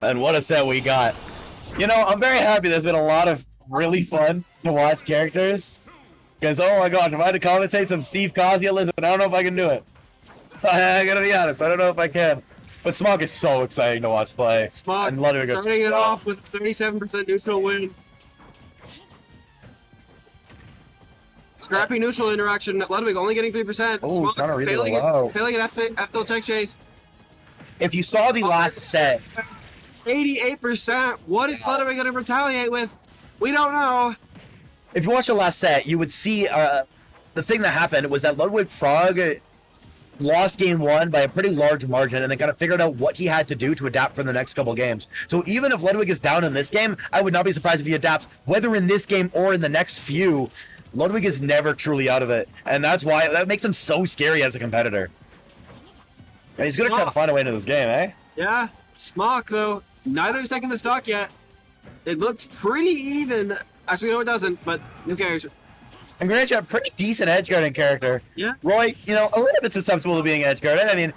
And what a set we got. You know, I'm very happy there's been a lot of really fun to watch characters. Because, oh my gosh, if I had to commentate some Steve Kozia, listen, I don't know if I can do it. I gotta be honest, I don't know if I can. But SMOKK is so exciting to watch play. SMOKK starting it off with 37% neutral win. Scrappy neutral interaction. Ludwig only getting 3%. Oh, trying to read failing it low. Failing an F-tilt tech chase. If you saw the last set, 88%. What is Ludwig going to retaliate with? We don't know. if you watched the last set, you would see the thing that happened was that LUDWIGFROG lost game one by a pretty large margin and then kind of figured out what he had to do to adapt for the next couple games. So even if Ludwig is down in this game, I would not be surprised if he adapts, whether in this game or in the next few. Ludwig is never truly out of it, and that's why that makes him so scary as a competitor. And he's gonna try to find a way into this game, eh? Yeah, SMOKK though, neither's taking the stock yet. It looked pretty even. Actually, no, it doesn't, but who cares? And granted, you have a pretty decent edgeguarding character. Yeah. Roy, you know, a little bit susceptible to being edgeguarded. I mean,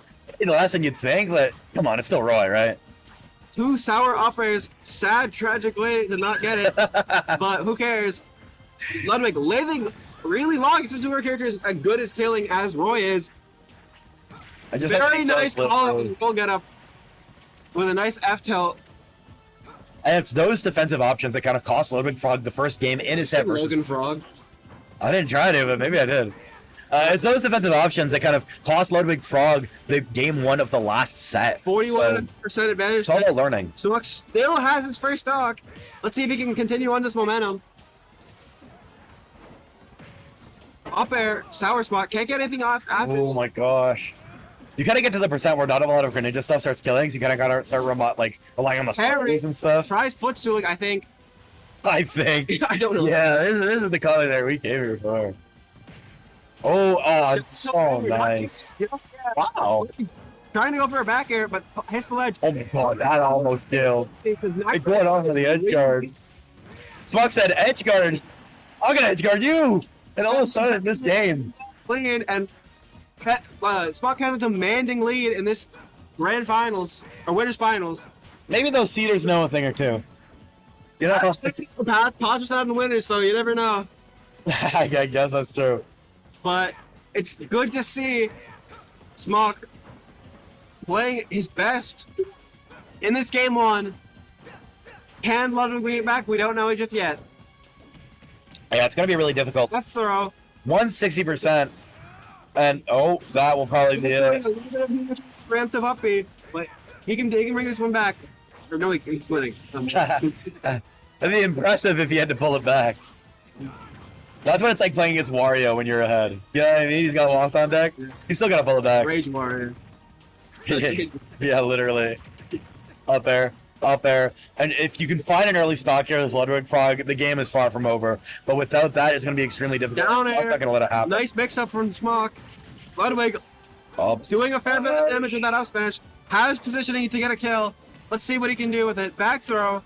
less than you'd think, but come on, it's still Roy, right? Two sour operators, sad, tragic way to not get it, but who cares? Ludwig living really long since our character is as good as killing as Roy is. I just Very nice call and goal get up with a nice F tilt. And it's those defensive options that kind of cost LUDWIGFROG the first game in his set versus LUDWIGFROG. I didn't try to, but maybe I did. It's those defensive options that kind of cost LUDWIGFROG the game one of the last set. 41% advantage. It's all about learning. SMOKK still has his first stock. Let's see if he can continue on this momentum. Up air, sour spot, can't get anything off after. Oh my gosh. You kind of get to the percent where not a lot of Greninja stuff starts killing, so you kind of got to start relying on the parries and stuff. Tries footstooling, I think. I don't know. Yeah, this is the color that we came here for. Oh, it's so nice. Wow. Trying to go for a back air, but hits the ledge. Oh my god, that almost killed. It going off of the edge guard. SMOKK said, edge guard. I'm gonna edge guard you! And all of a sudden, in this game. Clean, and SMOKK has a demanding lead in this grand finals, or winners finals. Maybe those seeders know a thing or two. You know, Pod's out in the winners, so you never know. I guess that's true. But it's good to see SMOKK playing his best in this game one. Can Ludwig bring it back? We don't know just yet. Yeah, it's gonna be really difficult. Left throw. 160%. And oh, that will probably be it. Ramped up B, but he can bring this one back. Or no, he's winning. That'd be impressive if he had to pull it back. That's what it's like playing against Wario when you're ahead. You know what I mean? He's got Loft on deck. He's still gotta pull it back. Rage Warrior. Yeah, literally. Up there. And if you can find an early stock here as LUDWIGFROG, the game is far from over. But without that, it's going to be extremely difficult. Down air. I'm not going to let it happen. Nice mix-up from SMOKK. Ludwig doing a fair bit of damage with that up smash. Has positioning to get a kill. Let's see what he can do with it. Back throw.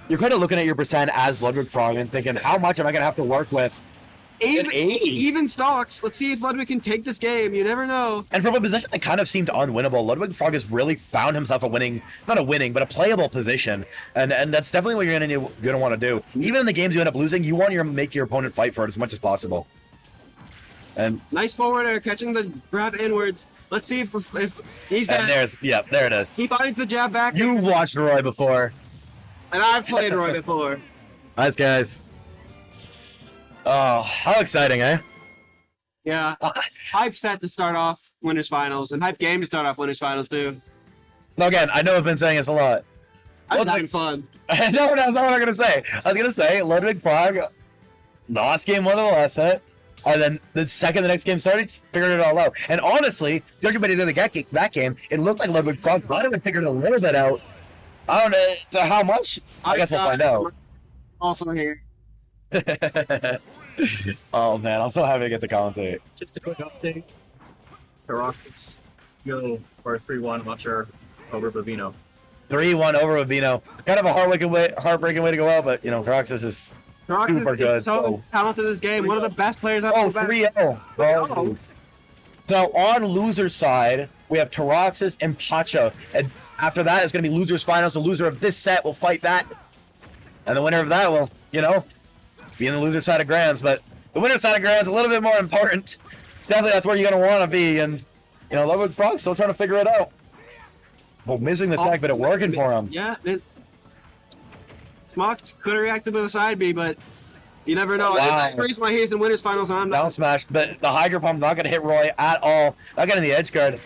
You're kind of looking at your percent as LUDWIGFROG and thinking, how much am I going to have to work with? Even stocks. Let's see if Ludwig can take this game. You never know. And from a position that kind of seemed unwinnable, LUDWIGFROG has really found himself but a playable position. And that's definitely what you're going to want to do. Even in the games you end up losing, you want to make your opponent fight for it as much as possible. And nice forward air, catching the grab inwards. Let's see if he's dead. And there it is. He finds the jab back. You've watched Roy before. And I've played Roy before. Nice, guys. Oh, how exciting, eh? Yeah. Hype set to start off winners finals, and hype game to start off winners finals too. Now again, I know I've been saying this a lot. I'm having fun. No, that's not what I'm gonna say. I was gonna say LUDWIGFROG lost game one of the last set, and then the second the next game started, figured it all out. And honestly, judging by the end of that game, it looked like LUDWIGFROG might have figured a little bit out. I don't know to how much. I guess we'll find out. Also here. Oh man, I'm so happy to get to commentate. Just a quick update. Peroxis go for 3-1 Musher over Bavino. 3-1 over Babino. Kind of a heartbreaking way to go out, but you know, Peroxis is super good. So talented in this game. One of the best players I've ever 3-0. So on loser's side, we have Taraxis and Pacha. And after that, it's going to be losers finals. The loser of this set will fight that. And the winner of that will, you know, be in the loser side of Grands. But the winner side of Grands is a little bit more important. Definitely that's where you're going to want to be. And, you know, LUDWIGFROG still trying to figure it out. Well, missing the tech, but it working for him. Yeah, SMOKK could have reacted to the side B, but you never know. Wow. That's the reason why he's in winners finals and I'm Down not. smash, but the Hydro Pump not going to hit Roy at all. Not getting the edge guard.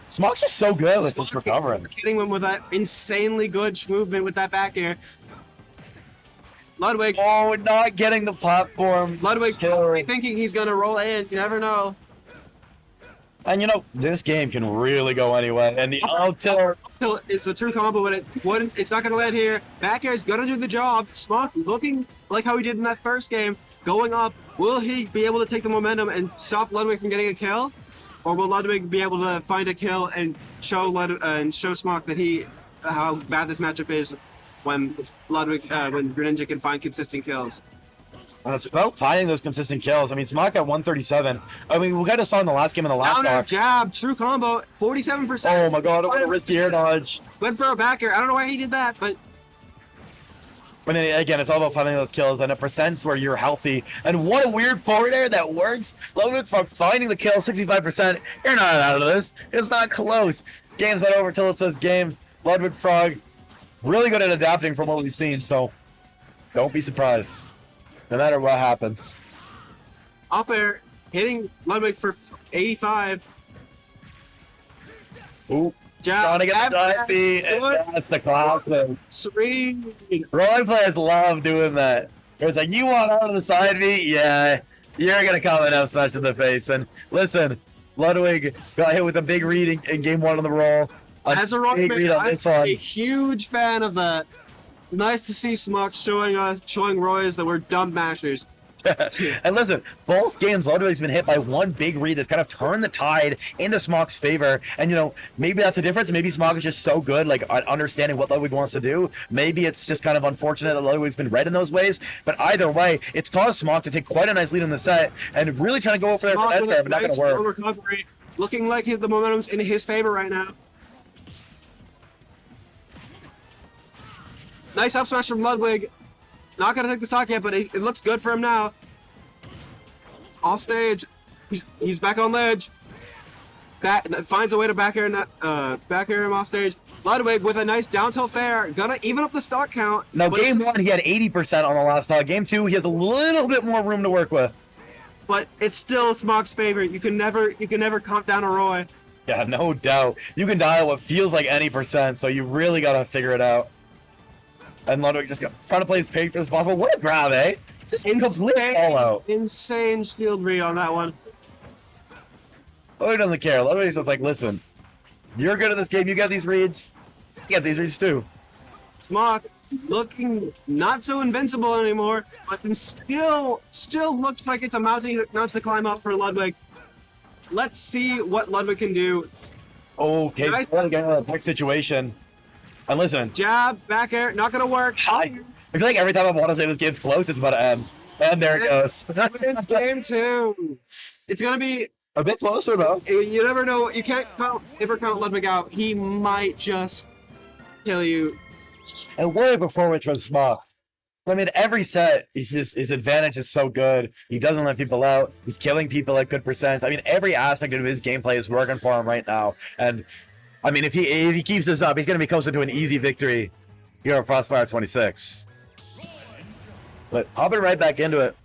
SMOKK's just so good with just recovering. Hitting him with that insanely good movement with that back air. Ludwig. Oh, not getting the platform. Ludwig Killer. probably thinking he's gonna roll in. You never know. And you know, this game can really go anyway. And the up tilt. It's a true combo, but it's not gonna land here. Back air is gonna do the job. SMOKK looking like how he did in that first game, going up. Will he be able to take the momentum and stop Ludwig from getting a kill? Or will Ludwig be able to find a kill and show SMOKK that how bad this matchup is when when Greninja can find consistent kills? And it's about finding those consistent kills. I mean, SMOKK at 137. I mean, we kind of saw in the last game in the last Down air talk. jab, true combo, 47%. Oh my god, what a risky air dodge. Went for a back air. I don't know why he did that, but I mean, again, it's all about finding those kills and a percents where you're healthy. And what a weird forward air that works. LUDWIGFROG finding the kill, 65%. You're not out of this. It's not close. Game's not over till it says game. LUDWIGFROG really good at adapting from what we've seen, so don't be surprised. No matter what happens. up air hitting Ludwig for 85. Ooh. Jab, Trying to get jab, the dive beat, and good. that's the classic. Serene. Role players love doing that. It's like, you want out of the side beat? Yeah, you're going to come and have smash in the face. And listen, Ludwig got hit with a big read in game one on the roll. As a rock big read on I'm this one. a huge fan of that. Nice to see SMOKK showing Roy's that we're dumb mashers. And listen, both games Ludwig's been hit by one big read that's kind of turned the tide into SMOKK's favor. And you know, maybe that's the difference. Maybe SMOKK is just so good, like at understanding what Ludwig wants to do. Maybe it's just kind of unfortunate that Ludwig's been read in those ways. But either way, it's caused SMOKK to take quite a nice lead in the set and really trying to go over there for that guy, but not going to work. Recovery, looking like the momentum's in his favor right now. Nice up smash from Ludwig. Not gonna take the stock yet, but it looks good for him now. Off stage, he's back on ledge. Finds a way to back air him off stage. Ludwig with a nice down tilt fair, gonna even up the stock count. Now, game one, he had 80% on the last talk. Game two, he has a little bit more room to work with. But it's still SMOKK's favorite. You can never comp down a Roy. Yeah, no doubt. You can dial what feels like any percent, so you really gotta figure it out. And Ludwig just trying to play his pig for this possible. What a grab, eh? Just complete all out. Insane shield read on that one. Ludwig doesn't care. Ludwig's just like, listen, you're good at this game. You get these reads. You get these reads too. SMOKK looking not so invincible anymore, but then still looks like it's a mountain to climb up for Ludwig. Let's see what Ludwig can do. Okay, Nice. getting out of the tech situation. And listen, Jab, back air, not gonna work. I feel like every time I want to say this game's close, it's about to end. And there it goes. It's game two. It's gonna be. A bit closer though. You never know. You can't ever count Ludwig out. He might just kill you. And way before which was SMOKK. I mean, every set, his advantage is so good. He doesn't let people out. He's killing people at good percents. I mean, every aspect of his gameplay is working for him right now. And I mean, if he keeps this up, he's going to be closer to an easy victory here at Frostfire 26. But hopping right back into it.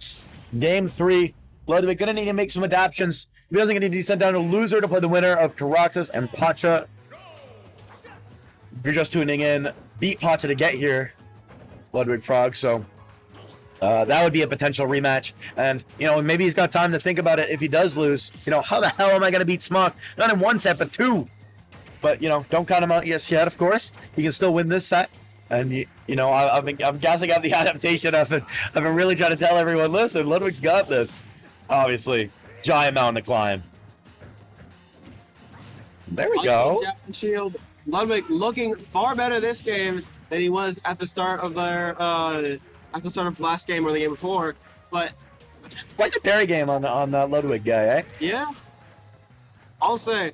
Game 3, Ludwig going to need to make some adaptations. He doesn't need to be sent down to loser to play the winner of Taraxis and Pacha. If you're just tuning in, beat Pacha to get here, LUDWIGFROG. So that would be a potential rematch. And, you know, maybe he's got time to think about it if he does lose. You know, how the hell am I going to beat SMOKK? Not in one set, but two. But, you know, don't count him out yet, of course. He can still win this set. And, you know, I'm guessing on the adaptation. I've been really trying to tell everyone, listen, Ludwig's got this. Obviously, giant mountain to climb. There we go. Shield. Ludwig looking far better this game than he was at the start of last game or the game before. But Quite a parry game on that Ludwig guy, eh? yeah, I'll say.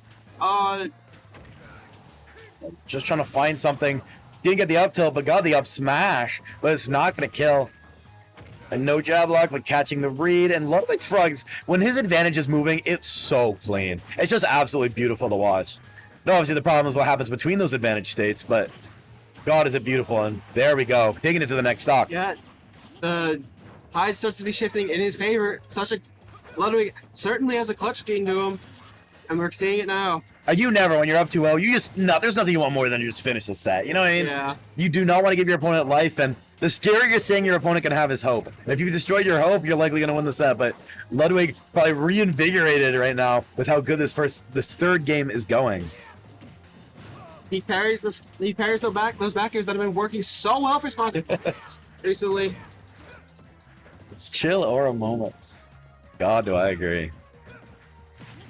Just trying to find something. Didn't get the up tilt, but got the up smash. But it's not going to kill. And no jab lock, but catching the read. And LUDWIGFROG, when his advantage is moving, it's so clean. It's just absolutely beautiful to watch. No, obviously the problem is what happens between those advantage states, but God, is it beautiful. And there we go, taking it to the next stock. Yeah, the tide starts to be shifting in his favor. Ludwig certainly has a clutch gene to him, and we're seeing it now. You never, when you're up 2-0, you just, no, there's nothing you want more than to just finish the set. You know what I mean? Yeah. You do not want to give your opponent life, and the scariest thing your opponent can have is hope. And if you destroy your hope, you're likely going to win the set, but Ludwig probably reinvigorated right now with how good this third game is going. He parries those back airs that have been working so well for SMOKK recently. It's chill aura moments. God, do I agree.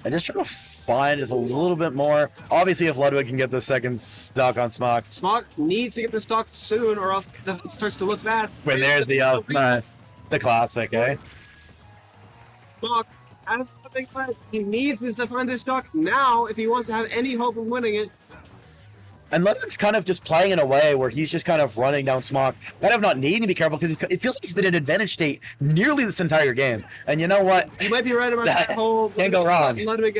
I just try to find just a little bit more. Obviously, if Ludwig can get the second stock on SMOKK. SMOKK needs to get the stock soon, or else it starts to look bad. When there's the classic, eh? SMOKK, out of the big fight, he needs to find this stock now if he wants to have any hope of winning it. And Ludwig's kind of just playing in a way where he's just kind of running down SMOKK, kind of not needing to be careful because it feels like he's been in advantage state nearly this entire game. And you know what? You might be right about that whole can't go wrong. Ludwig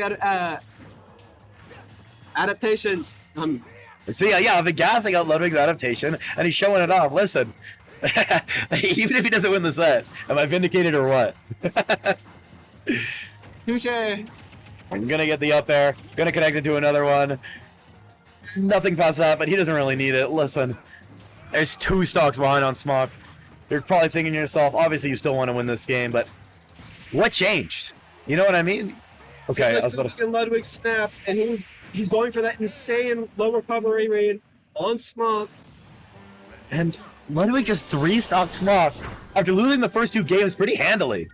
adaptation. See, yeah, I've been gassing out Ludwig's adaptation, and he's showing it off. Listen, even if he doesn't win the set, am I vindicated or what? Touche. I'm gonna get the up air, gonna connect it to another one. Nothing past that, but he doesn't really need it. Listen, there's 2 stocks behind on SMOKK. You're probably thinking to yourself, obviously you still want to win this game, but what changed? You know what I mean? Okay, I was about to... Ludwig snapped, and he's going for that insane low recovery rate on SMOKK. And Ludwig just 3-stocked SMOKK after losing the first 2 games pretty handily.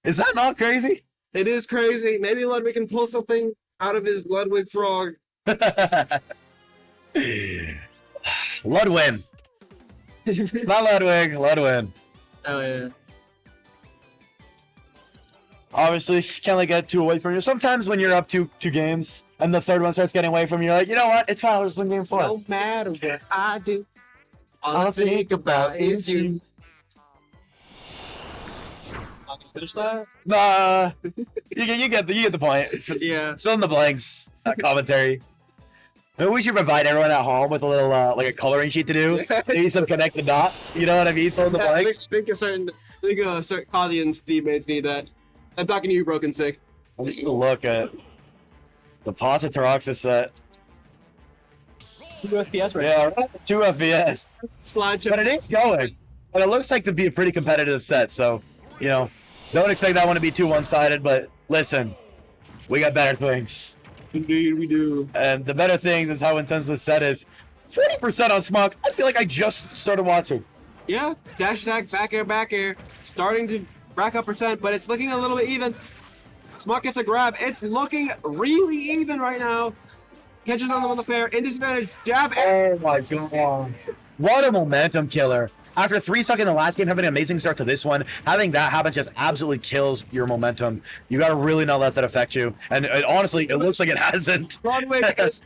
Is that not crazy? It is crazy. Maybe Ludwig can pull something out of his LUDWIGFROG. Ludwin. It's not Ludwig, Ludwin. Oh yeah. Obviously, can't let get too away from you. Sometimes when you're up 2 games and the third one starts getting away from you, you're like, you know what? It's fine. I'll just win game 4. No matter what I do, all I think about is you. Finish that? Nah, you get the point. Yeah. Fill in the blanks. Commentary. Maybe we should provide everyone at home with a little like a coloring sheet to do. Maybe some connect the dots. You know what I mean? Fill in the blanks. I think a certain audience teammates need that. I'm talking to you, Broken Sick. I'm just gonna look at the Pata Taroxis set. 2 FPS right Yeah, right. 2 FPS. Slideshow. But it is going. But it looks like to be a pretty competitive set, so, you know, don't expect that one to be too one-sided, but listen, we got better things. Indeed, we do. And the better things is how intense this set is. 40% on SMOKK. I feel like I just started watching. Yeah, dash attack, back air, starting to rack up percent, but it's looking a little bit even. SMOKK gets a grab. It's looking really even right now. Catches on the fair, in disadvantage, jab. Oh my god. What a momentum killer. After 3 stock in the last game, having an amazing start to this one, having that happen just absolutely kills your momentum. You gotta really not let that affect you. And honestly, it looks like it hasn't. Ludwig is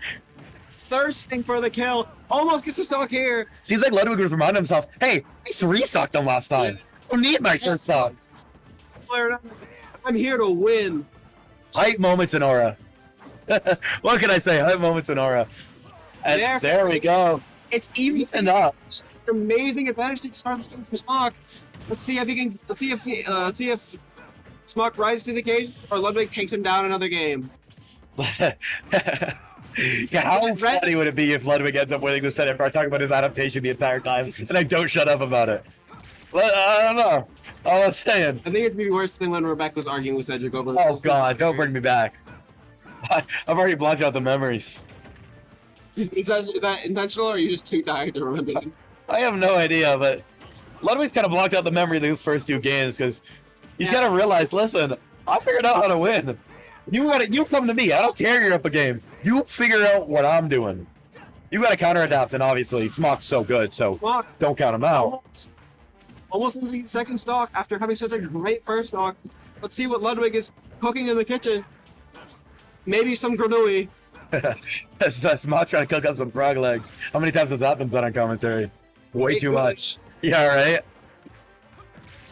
thirsting for the kill. Almost gets a stock here. Seems like Ludwig was reminding himself, hey, I 3-stocked them last time. I don't need my first stock. I'm here to win. Hype moments in aura. What can I say? Hype moments in aura. And there we go. It's even enough. Amazing advantage to start this game for SMOKK. Let's see if SMOKK rises to the occasion or Ludwig takes him down another game. Yeah, how funny would it be if Ludwig ends up winning the set after I talk about his adaptation the entire time and I don't shut up about it? I don't know. All I'm saying. I think it'd be worse than when Rebecca was arguing with Cedric over. Oh god, don't bring me back. I've already blocked out the memories. Is that intentional, or are you just too tired to remember them? I have no idea, but Ludwig's kind of blocked out the memory of those first 2 games because he's got to realize, listen, I figured out how to win. You come to me. I don't care you're up a game. You figure out what I'm doing. You got to counter adapt, and obviously SMOKK's so good, so SMOKK don't count him out. Almost losing second stock after having such a great first stock. Let's see what Ludwig is cooking in the kitchen. Maybe some granui. SMOKK trying to cook up some frog legs. How many times has that been said on commentary? Way too much. Yeah, right?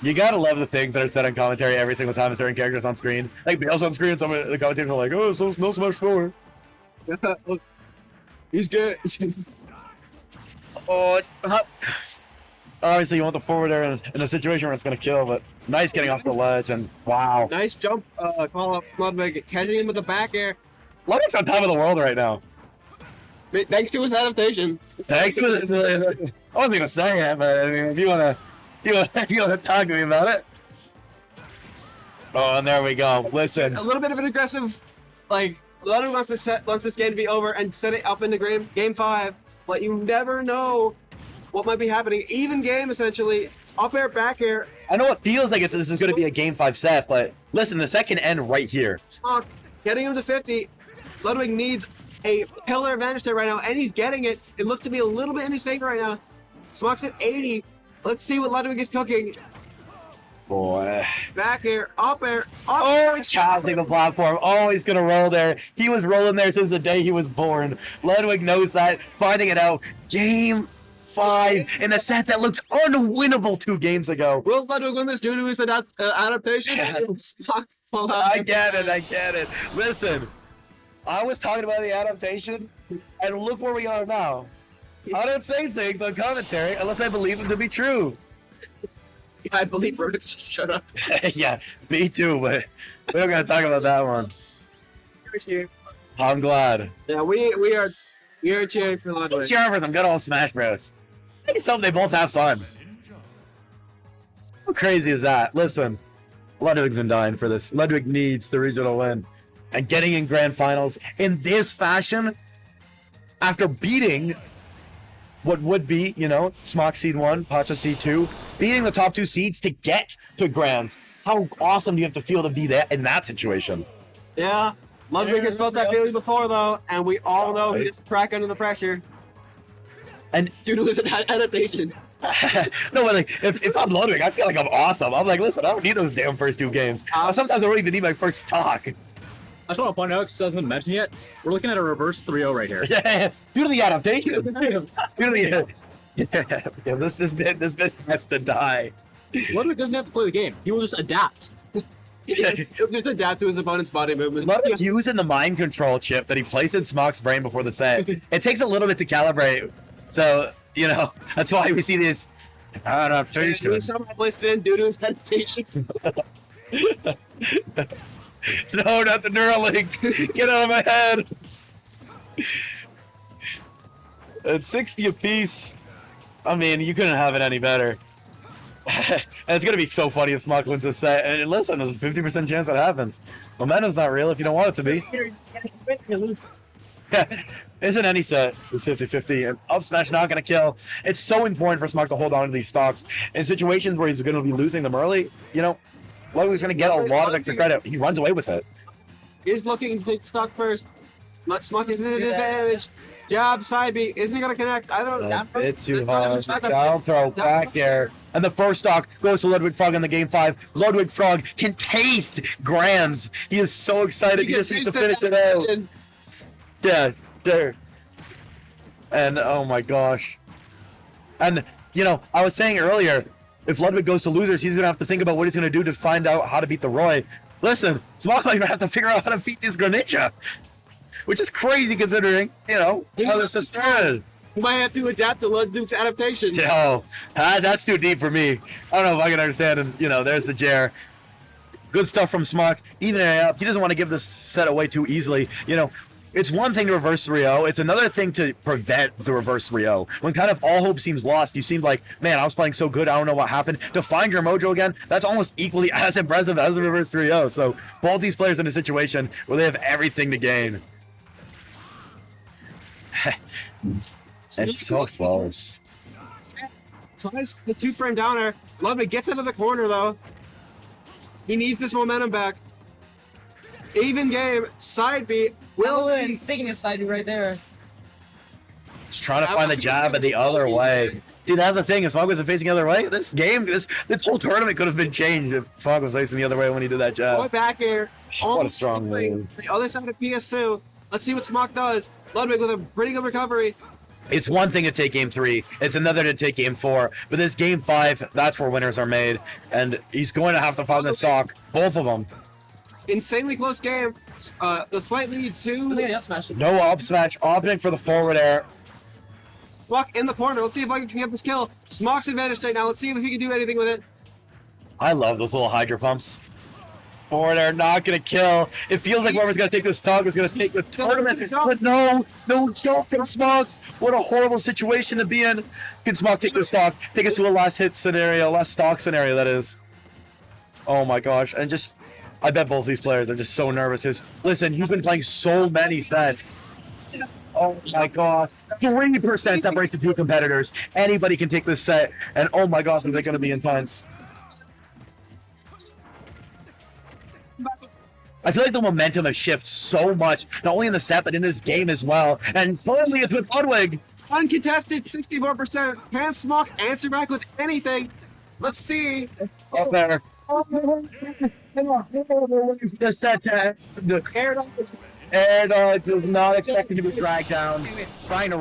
You gotta love the things that are said on commentary every single time a certain character's on screen. Like, Bale's on screen, some of the commentators are like, oh, so no Smash 4. Look, he's good. Oh, it's not. Obviously, you want the forwarder in a situation where it's gonna kill, but nice getting off the ledge, and wow. Nice jump call up from Ludwig, catching him with the back air. Ludwig's on top of the world right now. Thanks to his adaptation. Thanks to I wasn't gonna say it, but I mean, if you wanna talk to me about it. Oh, and there we go. Listen. A little bit of an aggressive, like, Ludwig wants this game to be over and set it up into game 5, but you never know what might be happening. Even game, essentially. Up air, back air. I know it feels like this is gonna be a game 5 set, but listen, the set can end right here. SMOKK getting him to 50. Ludwig needs a pillar advantage there right now, and he's getting it. It looks to be a little bit in his favor right now. SMOKK's at 80. Let's see what Ludwig is cooking. Boy. Back air, up air, Oh, he's challenging the platform. Oh, he's gonna roll there. He was rolling there since the day he was born. Ludwig knows that, finding it out. Game 5 in a set that looked unwinnable 2 games ago. Will Ludwig win this due to his adaptation? SMOKK pull out. I get it. Listen, I was talking about the adaptation, and look where we are now. I don't say things on commentary unless I believe them to be true. I believe Roddick just shut up. Yeah, me too, but we don't gotta talk about that one. I'm glad. Yeah, we are cheering for Ludwig. Cheering for them good old Smash Bros. Maybe something they both have fun. How crazy is that? Listen, Ludwig's been dying for this. Ludwig needs the regional win. And getting in grand finals in this fashion, after beating what would be, SMOKK Seed 1, Pacha Seed 2, beating the top 2 seeds to get to grands. How awesome do you have to feel to be there in that situation? Yeah, Ludwig has felt that feeling before, though, and we all know he just crack under the pressure. And due to his adaptation. No, but like, if I'm Ludwig, I feel like I'm awesome. I'm like, listen, I don't need those damn first 2 games. Sometimes I don't even need my first stock. I just want to point out, because it hasn't been mentioned yet, we're looking at a reverse 3-0 right here. Yes, due to the adaptation. This bit has to die. Ludwig doesn't have to play the game. He will just adapt. He'll just adapt to his opponent's body movement. Ludwig using the mind control chip that he placed in SMOKK's brain before the set. It takes a little bit to calibrate. So, that's why we see this adaptation. He somehow placed it in due to his adaptation. No, not the Neuralink. Get out of my head. At 60 apiece. I mean, you couldn't have it any better. And it's going to be so funny if SMOKK wins this set. And listen, there's a 50% chance that happens. Momentum's not real if you don't want it to be. Yeah, isn't any set is 50-50, and up smash not going to kill. It's so important for SMOKK to hold on to these stocks. In situations where he's going to be losing them early, Ludwig's going to get a lot of extra credit. He runs away with it. He's looking to take stock first. SMOKK is at an advantage. Jab, side B. Isn't he going to connect? I don't know. A bit too hard. Down throw, back air. And the first stock goes to LUDWIGFROG in the game 5. LUDWIGFROG can taste grands. He is so excited. He just needs to finish it out. Yeah, there. And oh my gosh. And, I was saying earlier, if Ludwig goes to losers, he's going to have to think about what he's going to do to find out how to beat the Roy. Listen, SMOKK might have to figure out how to beat this Greninja. Which is crazy considering, how this is started. You might have to adapt to Ludwig's adaptation. Oh, that's too deep for me. I don't know if I can understand. And, there's the Jer. Good stuff from SMOKK. Even up, he doesn't want to give this set away too easily. It's one thing to reverse 3-0. It's another thing to prevent the reverse 3-0. When kind of all hope seems lost, you seemed like, man, I was playing so good, I don't know what happened. To find your mojo again, that's almost equally as impressive as the reverse 3-0. So both these players in a situation where they have everything to gain. It's so close. Tries the 2-frame downer. Ludwig gets out of the corner, though. He needs this momentum back. Even game, side B. Will be taking a side B right there. Just trying to find the jab the other way. Dude, that's the thing. If SMOKK was facing the other way, this whole tournament could have been changed if SMOKK was facing the other way when he did that jab. Boy back air. What a strong move. The other side of PS2. Let's see what SMOKK does. Ludwig with a pretty good recovery. It's one thing to take game 3, it's another to take game 4. But this game 5, that's where winners are made. And he's going to have to find the stock, both of them. Insanely close game. The slight lead to No up smash, opting for the forward air. SMOKK in the corner. Let's see if I can get this kill. SMOKK's advantage right now. Let's see if he can do anything with it. I love those little hydro pumps. Forward air not gonna kill. It feels like whoever's gonna take this stock is gonna take the tournament. But no jump from SMOKK. What a horrible situation to be in. Can SMOKK take the stock? Take us to a last hit scenario, last stock scenario, that is. Oh my gosh. And just, I bet both these players are just so nervous. Listen, you've been playing so many sets. Oh my gosh. 3% separates the two competitors. Anybody can take this set. And oh my gosh, is it gonna be intense. I feel like the momentum has shifted so much, not only in the set, but in this game as well. And slowly it's with Ludwig. Uncontested, 64%. Can SMOKK answer back with anything? Let's see. Up there. The set to end. Air dodge is not expected to be dragged down. Trying to